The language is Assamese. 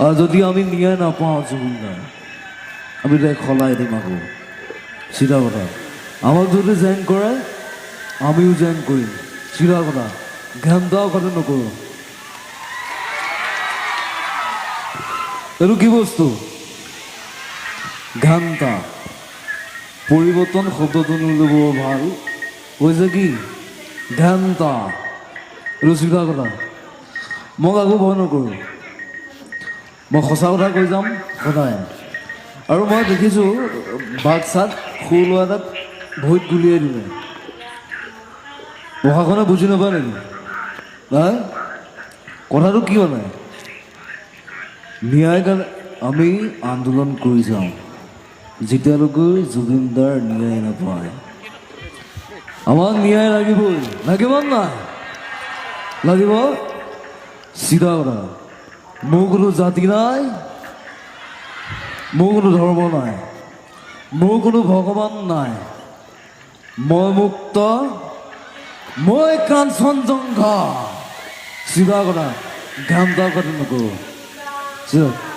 আৰু যদি আমি ন্যায় নাপাওঁ জুবিনদাৰ, আমি তাইক সলাই দিম আকৌ। চিধা কথা। আমাক যদি জইন কৰে আমিও জইন কৰিম। চিধা কথা। ঘেণ্টাও কথা নকৰোঁ। এইটো কি বস্তু? ঘাণ্টা। পৰিৱৰ্তন শব্দটো নল'ব ভাল, কৈছে কি ঘাণ্টা। এইটো চিধা কথা। মই কাকো ভয় নকৰোঁ, মই সঁচা কথা কৈ যাম সদায়। আৰু মই দেখিছোঁ বাক্সাত সৰু ল'ৰা এটাক ভৰিত গুলিয়াই দিলে। প্ৰশাসনে বুজি নাপায় নেকি? হা? কথাটো কি মানে? ন্যায় কাৰণে আমি আন্দোলন কৰি যাওঁ যেতিয়ালৈকে জুবিনদাৰ ন্যায় নাপায়। আমাক ন্যায় লাগিবই, লাগিব নাই? লাগিব। চিধা কথা। মোৰ কোনো জাতি নাই, মোৰ কোনো ধৰ্ম নাই, মোৰ কোনো ভগৱান নাই। মই মুক্ত, মই কাঞ্চনজংঘা। চিধা কথা। ঘাণ্টাৰ কথা নকৰোঁ।